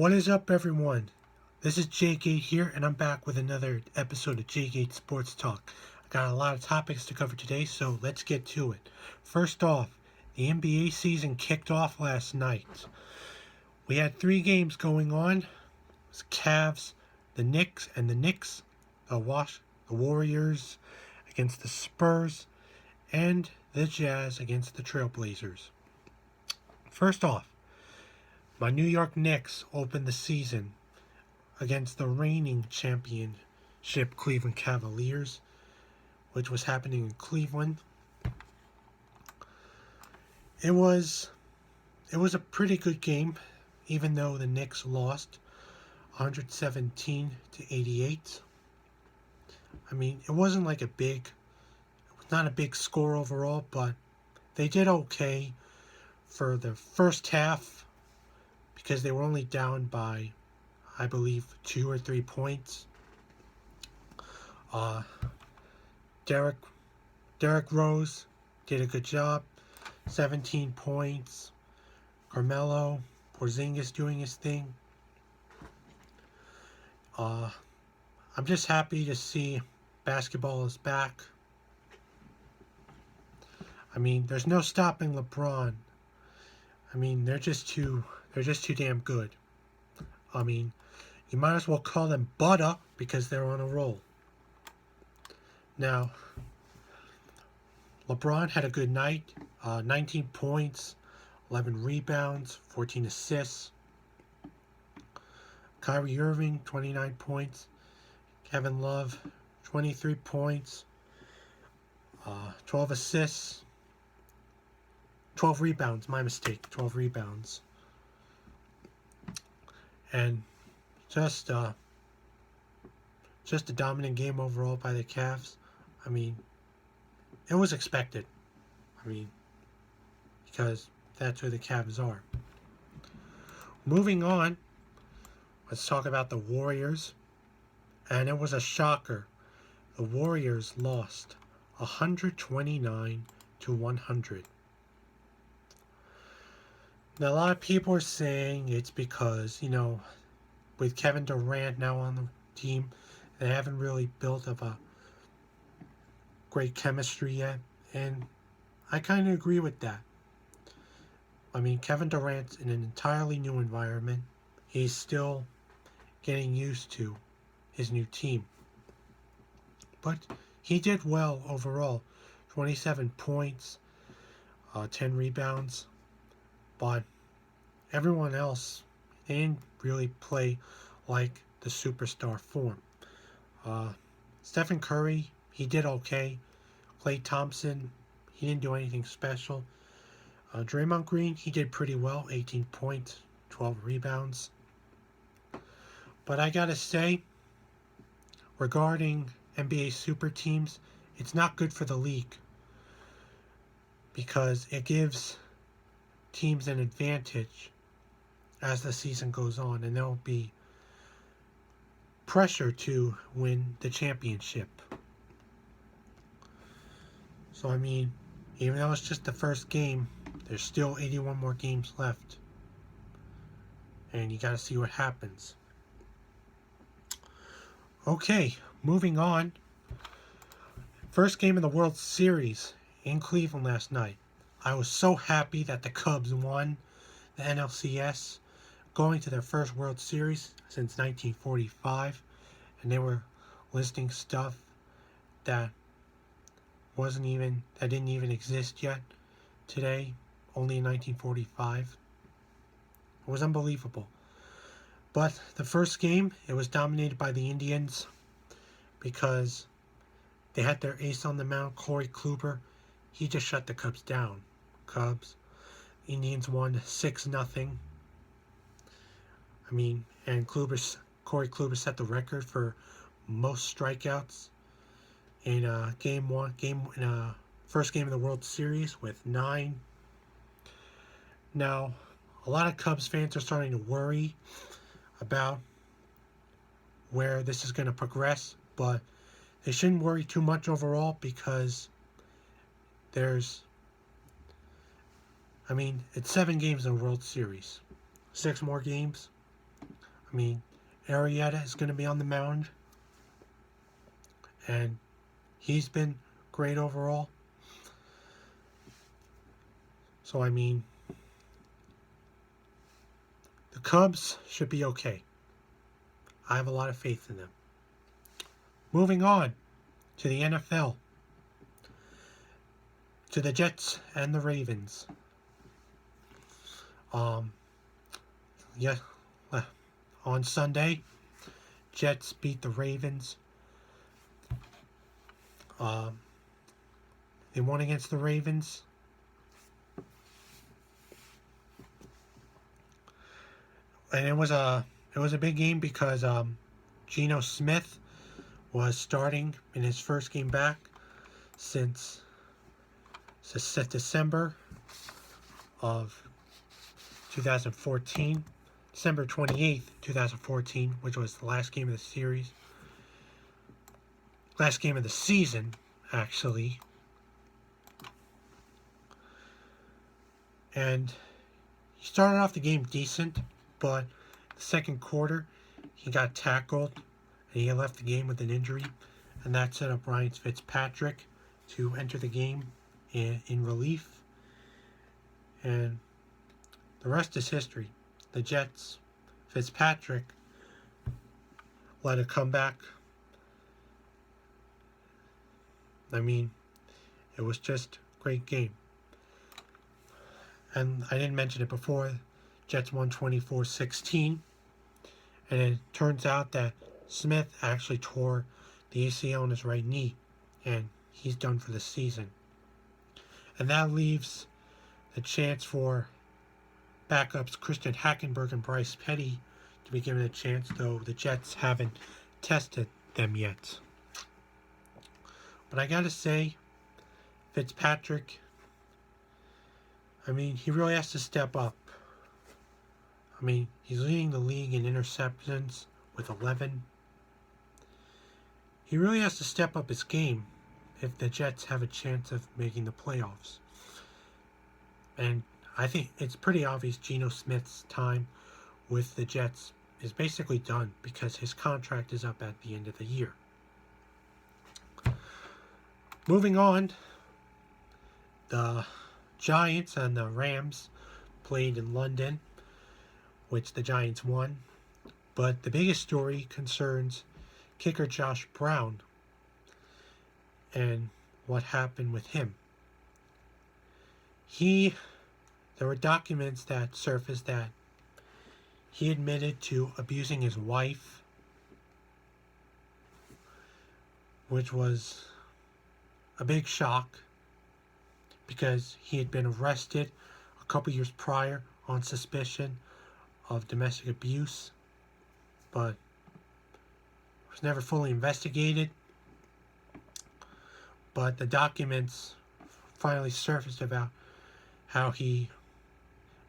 What is up, everyone? This is Jgait here, and I'm back with another episode of Jgait Sports Talk. I got a lot of topics to cover today, so let's get to it. First off, the NBA season kicked off last night. We had 3 games going on. It was Cavs, the Knicks, the Warriors against the Spurs, and the Jazz against the Trailblazers. First off, my New York Knicks opened the season against the reigning championship Cleveland Cavaliers, which was happening in Cleveland. It was a pretty good game, even though the Knicks lost 117 to 88. I mean, it wasn't like not a big score overall, but they did okay for the first half because they were only down by, I believe, 2 or 3 points. Derrick Rose did a good job, 17 points. Carmelo, Porzingis doing his thing. I'm just happy to see basketball is back. I mean, there's no stopping LeBron. I mean, they're just too damn good. I mean, you might as well call them butter because they're on a roll. Now, LeBron had a good night. 19 points, 11 rebounds, 14 assists. Kyrie Irving, 29 points. Kevin Love, 23 points, 12 assists. 12 rebounds, my mistake, 12 rebounds. And just a dominant game overall by the Cavs. I mean, it was expected. I mean, because that's who the Cavs are. Moving on, let's talk about the Warriors. And it was a shocker. The Warriors lost 129 to 100. Now, a lot of people are saying it's because, with Kevin Durant now on the team, they haven't really built up a great chemistry yet. And I kind of agree with that. I mean, Kevin Durant's in an entirely new environment. He's still getting used to his new team. But he did well overall. 27 points, 10 rebounds. But everyone else, they didn't really play like the superstar form. Stephen Curry, he did okay. Klay Thompson, he didn't do anything special. Draymond Green, he did pretty well. 18 points, 12 rebounds. But I gotta say, regarding NBA super teams, it's not good for the league because it gives teams an advantage as the season goes on, and there'll be pressure to win the championship. So, I mean, even though it's just the first game, there's still 81 more games left, and you got to see what happens. Okay, moving on. First game of the World Series in Cleveland last night. I was so happy that the Cubs won the NLCS, going to their first World Series since 1945, and they were listing stuff that didn't even exist yet today, only in 1945. It was unbelievable. But the first game, it was dominated by the Indians because they had their ace on the mound, Corey Kluber. He just shut the Cubs down. Indians won 6-0. I mean, and Corey Kluber set the record for most strikeouts in first game of the World Series with 9. Now, a lot of Cubs fans are starting to worry about where this is going to progress, but they shouldn't worry too much overall because it's 7 games in the World Series. 6 more games. I mean, Arrieta is going to be on the mound, and he's been great overall. So, I mean, the Cubs should be okay. I have a lot of faith in them. Moving on to the NFL, to the Jets and the Ravens. Yeah, on Sunday, Jets beat the Ravens. They won against the Ravens. And it was a big game because Geno Smith was starting in his first game back since December of 2014, December 28th, 2014, which was the last game of the series. Last game of the season, actually. And he started off the game decent, but the second quarter, he got tackled, and he left the game with an injury, and that set up Ryan Fitzpatrick to enter the game in relief. And the rest is history. The Jets, Fitzpatrick, led a comeback. I mean, it was just a great game. And I didn't mention it before, Jets won 24-16. And it turns out that Smith actually tore the ACL on his right knee, and he's done for the season. And that leaves the chance for backups Christian Hackenberg and Bryce Petty to be given a chance, though the Jets haven't tested them yet. But I gotta say, Fitzpatrick, I mean, he really has to step up. I mean, he's leading the league in interceptions with 11. He really has to step up his game if the Jets have a chance of making the playoffs. And I think it's pretty obvious Geno Smith's time with the Jets is basically done because his contract is up at the end of the year. Moving on, the Giants and the Rams played in London, which the Giants won. But the biggest story concerns kicker Josh Brown and what happened with him. There were documents that surfaced that he admitted to abusing his wife, which was a big shock because he had been arrested a couple years prior on suspicion of domestic abuse, but was never fully investigated. But the documents finally surfaced about how he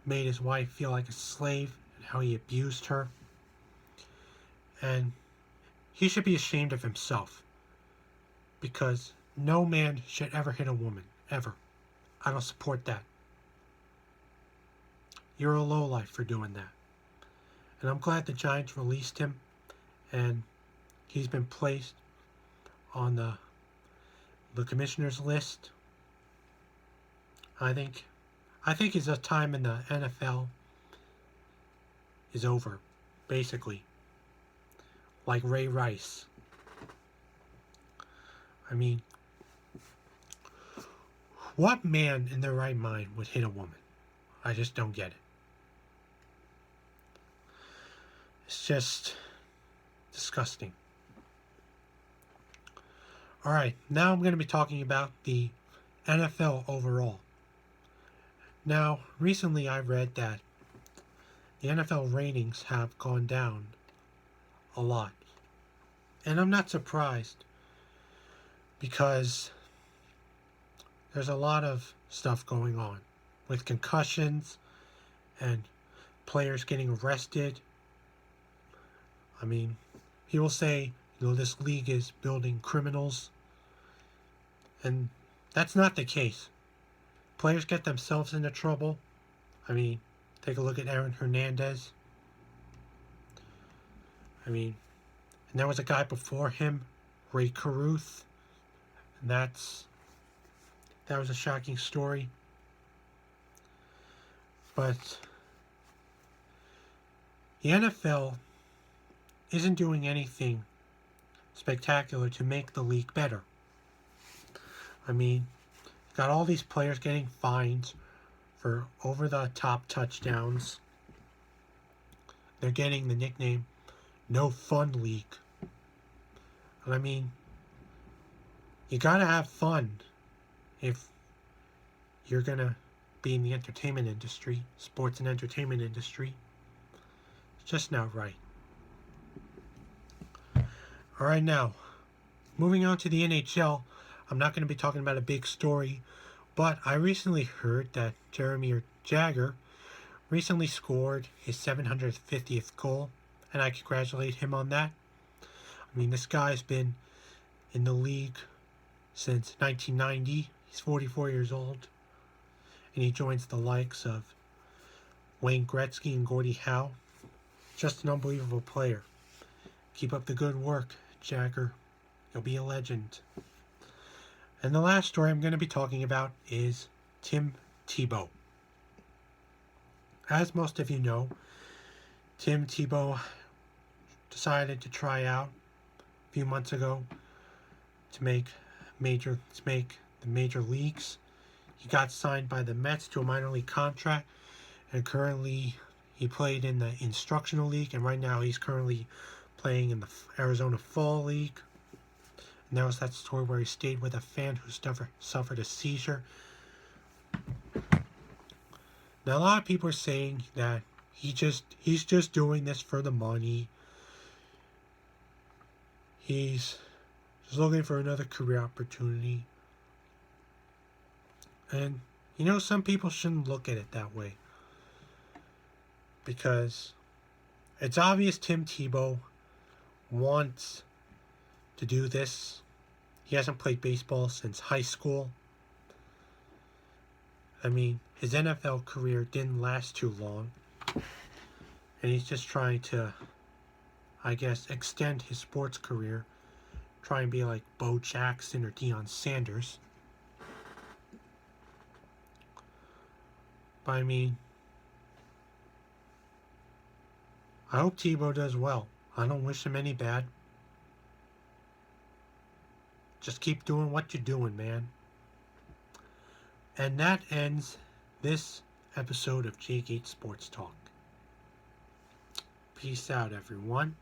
made his wife feel like a slave and how he abused her. And he should be ashamed of himself, because no man should ever hit a woman, ever. I don't support that. You're a lowlife for doing that. And I'm glad the Giants released him, and he's been placed on the commissioner's list. I think his time in the NFL is over, basically. Like Ray Rice. I mean, what man in their right mind would hit a woman? I just don't get it. It's just disgusting. Alright, now I'm going to be talking about the NFL overall. Now, recently I read that the NFL ratings have gone down a lot. And I'm not surprised, because there's a lot of stuff going on with concussions and players getting arrested. I mean, people say, this league is building criminals, and that's not the case. Players get themselves into trouble. I mean, take a look at Aaron Hernandez. I mean, and there was a guy before him, Ray Caruth, and that was a shocking story. But the NFL isn't doing anything spectacular to make the league better. I mean, got all these players getting fines for over-the-top touchdowns. They're getting the nickname No Fun League. And I mean, you gotta have fun if you're gonna be in the entertainment industry, sports and entertainment industry. It's just not right. Alright, now, moving on to the NHL, I'm not going to be talking about a big story, but I recently heard that Jaromir Jagr recently scored his 750th goal, and I congratulate him on that. I mean, this guy's been in the league since 1990. He's 44 years old, and he joins the likes of Wayne Gretzky and Gordie Howe. Just an unbelievable player. Keep up the good work, Jagr. You'll be a legend. And the last story I'm going to be talking about is Tim Tebow. As most of you know, Tim Tebow decided to try out a few months ago to make the major leagues. He got signed by the Mets to a minor league contract, and currently he played in the Instructional League, and right now he's currently playing in the Arizona Fall League. And there was that story where he stayed with a fan who suffered a seizure. Now, a lot of people are saying that he's just doing this for the money. He's just looking for another career opportunity. And, you know, some people shouldn't look at it that way. Because it's obvious Tim Tebow wants to do this. He hasn't played baseball since high school. I mean, his NFL career didn't last too long. And he's just trying to, I guess, extend his sports career. Try and be like Bo Jackson or Deion Sanders. But I mean, I hope Tebow does well. I don't wish him any bad. Just keep doing what you're doing, man. And that ends this episode of Jgait Sports Talk. Peace out, everyone.